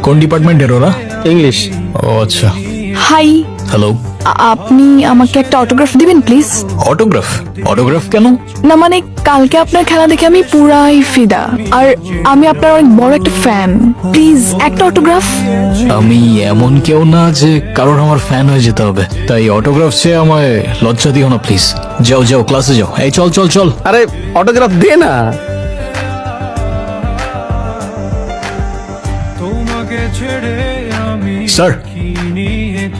কোন ডিপার্টমেন্টের ওরা? ইংলিশ। ও আচ্ছা। Hi, hello. আপনি আমাকে একটা অটোগ্রাফ দিবেন প্লিজ? অটোগ্রাফ? অটোগ্রাফ কেন? না মানে কালকে আপনার খেলা দেখে আমি পুরাই ফিদা, আর আমি আপনার অনেক বড় একটা ফ্যান। প্লিজ একটা অটোগ্রাফ। আমি এমন কেউ না যে কারোর আমার ফ্যান হয়ে যেতে হবে, তাই অটোগ্রাফ চেয়ে আমায় লজ্জা দিও না প্লিজ। যাও যাও, ক্লাসে যাও। এই চল চল চল। আরে অটোগ্রাফ দে না। স্যার,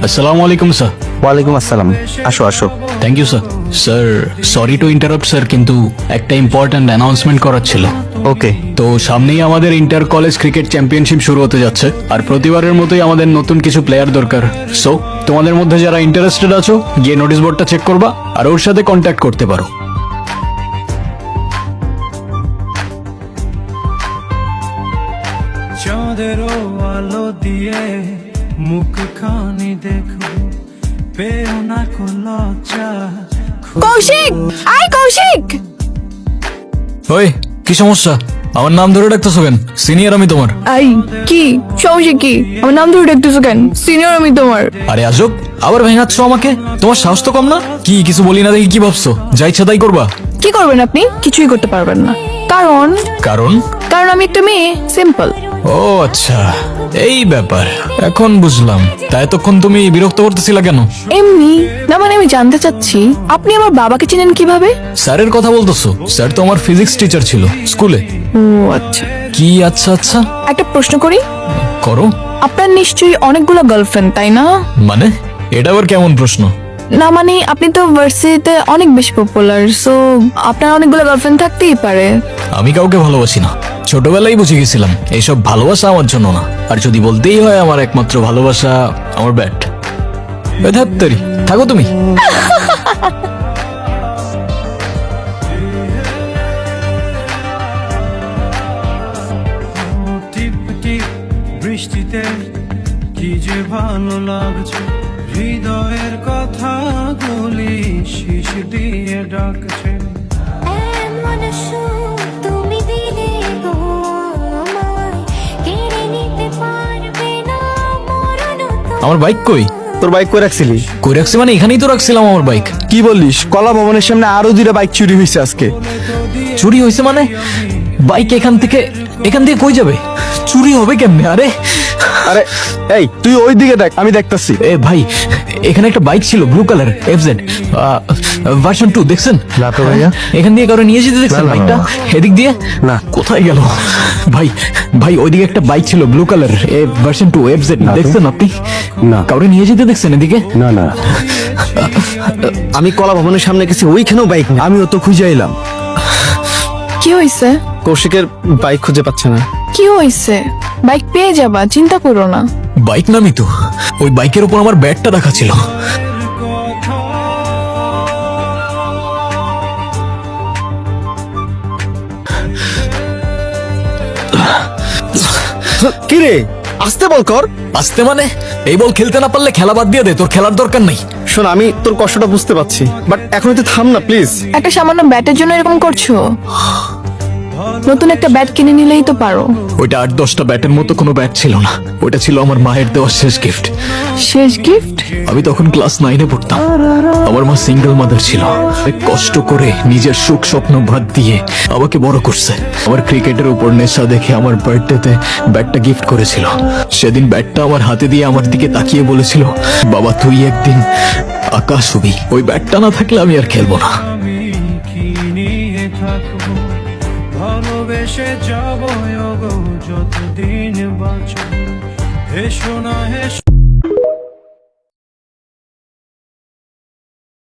আসসালামু আলাইকুম স্যার। ওয়ালাইকুম আসসালাম, আসো আসো। Thank you sir. Sir, sorry to interrupt sir, কিন্তু একটা ইম্পর্ট্যান্ট অ্যানাউন্সমেন্ট করার ছিল। ওকে। তো সামনেই আমাদের ইন্টার কলেজ ক্রিকেট চ্যাম্পিয়নশিপ শুরু হতে যাচ্ছে, আর প্রতিবারের মতোই আমাদের নতুন কিছু প্লেয়ার দরকার। সো তোমাদের মধ্যে যারা ইন্টারেস্টেড আছো, গিয়ে নোটিশ বোর্ডটা চেক করবা আর ওর সাথে কন্ট্যাক্ট করতে পারো। চাঁদের আলো দিয়ে মুখ খানি দেখো, পেও না কো লজ্জা। কৌশিক, আই কৌশিক। ওই, কি সমস্যা? আমার নাম ধরে ডাকতেছো কেন? সিনিয়র আমি তোমার। আই কি সমস্যা? কি আমার নাম ধরে ডাকতেছো কেন? সিনিয়র আমি তোমার। আরে আজব, আবার ভেঙাচ্ছ আমাকে? তোমার সাহস তো কম না? কি কিছু বলি না দেখি কি ভাবছো? যা ইচ্ছা তাই করবা? কি করবেন আপনি? কিছুই করতে পারবেন না। কারণ কারণ? কারণ আমি একটা মেয়ে, সিম্পল। ও আচ্ছা, এই ব্যাপার, এখন বুঝলাম। তা এতক্ষণ তুমি বিরক্ত করতেছিলা কেন? এমনি না, মানে আমি জানতে চাচ্ছি আপনি আমার বাবাকে চেনেন কিভাবে? স্যারের কথা বলতেছো? স্যার তো আমার ফিজিক্স টিচার ছিল স্কুলে। ও আচ্ছা। কি আচ্ছা আচ্ছা? একটা প্রশ্ন করি। করো। আপনার নিশ্চয়ই অনেকগুলো গার্লফ্রেন্ড, তাই না? মানে এটা আবার কেমন প্রশ্ন? না মানে আপনি তো ভার্সিটিতে অনেক বেশি পপুলার, সো আপনার অনেকগুলো গার্লফ্রেন্ড থাকতেই পারে। আমি কাউকে ভালোবাসি না, ছোটবেলায় বুঝে গেছিলাম এইসব ভালোবাসা আমার জন্য না। আর যদি বলতেই হয় আমার একমাত্র ভালোবাসা আমার ব্যাট। বেধাত্তারি, থাকো তুমি। টিপ টিপ বৃষ্টিতে কি যে ভালো লাগছে, হৃদয়ের কথা গুলি শীষ দিয়ে ডাকছে। এমন সুখ তুমি দিলে গো আমায়, কেড়ে নিতে পারবে না মরণ তো। আমার বাইক কই? তোর বাইক কই রাখছিলি? কই রাখছি মানে? এখানেই তো রাখছিলাম আমার বাইক। কি বলিস? কলা ভবনের সামনে আরো দুইটা বাইক চুরি হয়েছে আজকে। চুরি হয়েছে মানে? বাইক এখান থেকে কই যাবে? চুরি হবে কেমনে? আরে আরে এই তুই ওই দিকে দেখ, আমি দেখতাছি। এ ভাই, এখানে একটা বাইক ছিল ব্লু কালার, এফজেড ভার্সন 2, দেখছেন? না তো ভাইয়া। এখান দিয়ে কারো নিয়ে যেতে দেখছেন না, না, বাইকটা? না। এদিক দিয়ে না। কোথায় গেল ভাই? ভাই ওইদিকে একটা বাইক ছিল ব্লু কালার, ভার্সন 2 এফজেড, না তো। দেখছেন আপনি? না। কাউরে নিয়ে যেতে দেখছেন এদিকে? না না, আমি কলা ভবনের সামনে গেছি, ওইখানেও বাইক নেই। আমিও তো খুঁজে এলাম। কি হয়েছে? কৌশিকের বাইক খুঁজে পাচ্ছে না। কি হয়েছে? বাইক পেয়ে যাবা, চিন্তা করো না। বাইক নামি তো, ওই বাইকের উপর আমার ব্যাগটা রাখা ছিল। কি রে, আসতে বল কর। আসতে মানে? এই বল খেলতে না পারলে খেলা বাদ দিয়ে দে, তোর খেলার দরকার নাই। শোন, আমি তোর কষ্টটা বুঝতে পারছি, বাট এখন তুই থাম না প্লিজ। একটা সামান্য ব্যাটের জন্য এরকম করছো? নতুন একটা ব্যাট কিনে নিলেই তো পারো। ওইটা 8-10টা ব্যাটের মতো কোনো ব্যাট ছিল না, ওটা ছিল আমার মায়ের দেওয়া শেষ গিফট। শেষ গিফট? আমি তখন ক্লাস 9-এ পড়তাম। আমার মা সিঙ্গেল মাদার ছিল, অনেক কষ্ট করে নিজের সুখ স্বপ্ন বাদ দিয়ে আমাকে বড় করছে। আমার ক্রিকেটের উপর নেশা দেখে আমার বার্থডেতে ব্যাটটা গিফট করেছিল। সেদিন ব্যাটটা আমার হাতে দিয়ে আমার দিকে তাকিয়ে বলেছিল, বাবা তুই একদিন আকাশ হবি। ওই ব্যাটটা না থাকলে আমি আর খেলবো না। আমি কি নিয়ে থাকবো, ভালোবেসে যাবো গো যতদিন বাঁচবো। হেসো না হেসো।